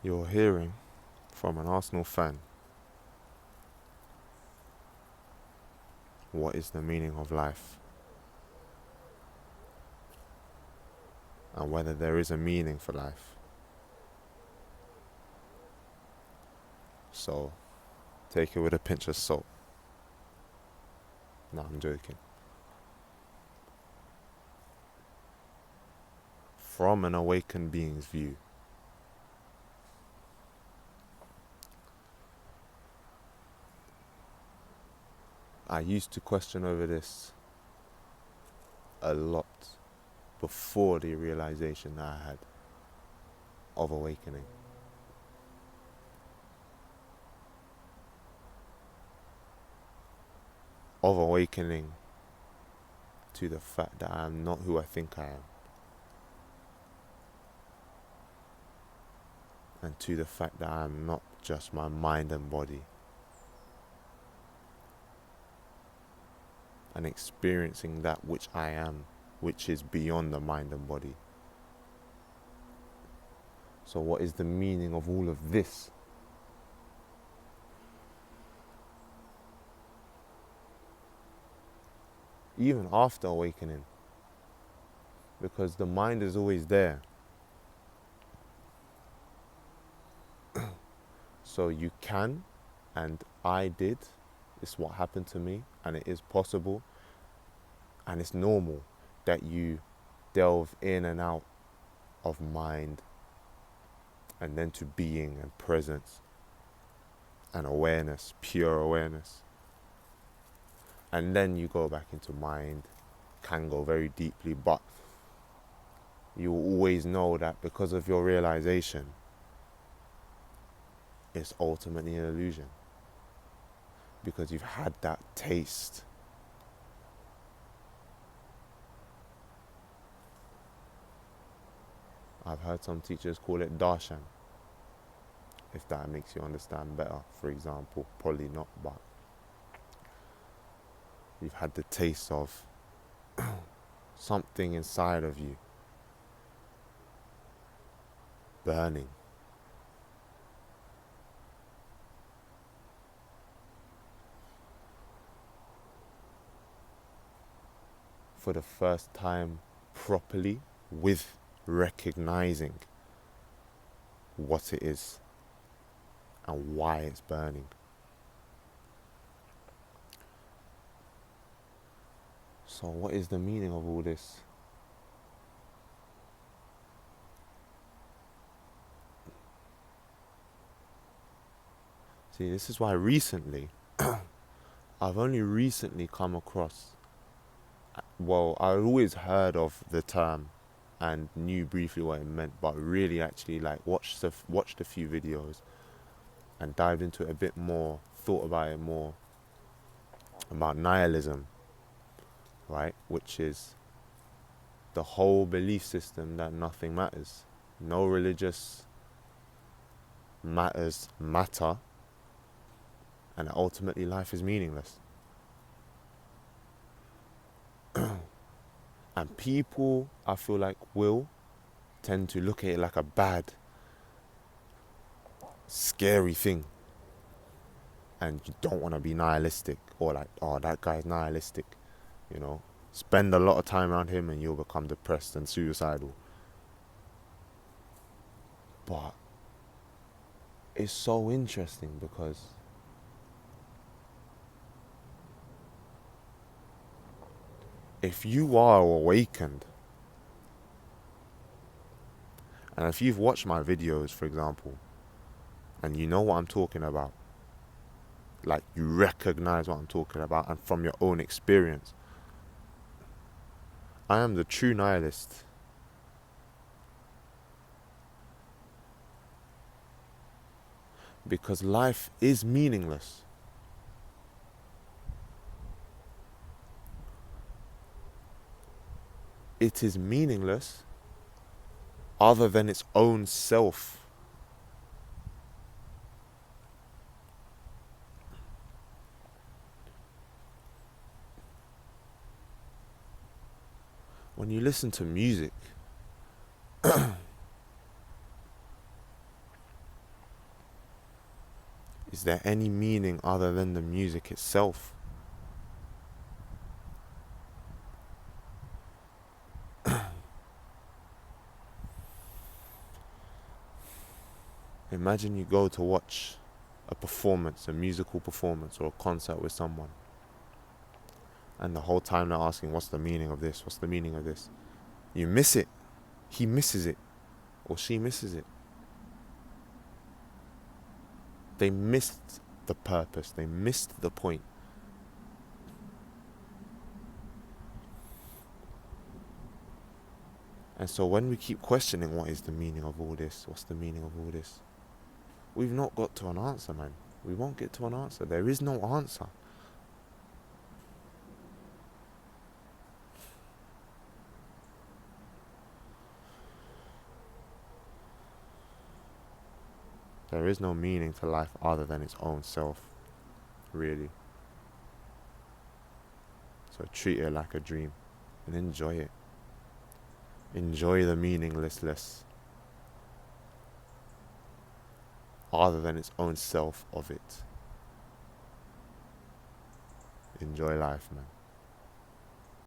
You're hearing from an Arsenal fan what is the meaning of life and whether there is a meaning for life. So take it with a pinch of salt. No, I'm joking. From an awakened being's view, I used to question over this a lot before the realization that I had of awakening. Of awakening to the fact that I am not who I think I am. And to the fact that I am not just my mind and body. And experiencing that which I am, which is beyond the mind and body. So what is the meaning of all of this? Even after awakening, because the mind is always there. So you can, and I did, it's what happened to me, and it is possible, and it's normal that you delve in and out of mind, and then to being and presence, and awareness, pure awareness. And then you go back into mind, can go very deeply, but you will always know that because of your realization, it's ultimately an illusion. Because you've had that taste. I've heard some teachers call it darshan, if that makes you understand better, for example. Probably not, but you've had the taste of something inside of you burning. For the first time properly, with recognizing what it is and why it's burning. So what is the meaning of all this? See, this is why recently, I've only recently come across, well, I always heard of the term and knew briefly what it meant, but really actually like watched a few videos and dived into it a bit more, thought about it more, about nihilism, right? Which is the whole belief system that nothing matters. No religious matters matter, and ultimately life is meaningless. And people, I feel like, will tend to look at it like a bad, scary thing. And you don't want to be nihilistic, or like, oh, that guy's nihilistic, you know. Spend a lot of time around him and you'll become depressed and suicidal. But it's so interesting because if you are awakened, and if you've watched my videos, for example, and you know what I'm talking about, like you recognize what I'm talking about, and from your own experience, I am the true nihilist. Because life is meaningless. It is meaningless other than its own self. When you listen to music, Is there any meaning other than the music itself? Imagine you go to watch a performance, a musical performance or a concert with someone, and the whole time they're asking, what's the meaning of this? What's the meaning of this? You miss it. He misses it. Or she misses it. They missed the purpose. They missed the point. And so when we keep questioning what is the meaning of all this, what's the meaning of all this, we've not got to an answer, man. We won't get to an answer. There is no answer. There is no meaning to life other than its own self, really. So treat it like a dream and enjoy it. Enjoy the meaninglessness other than its own self of it. Enjoy life, man.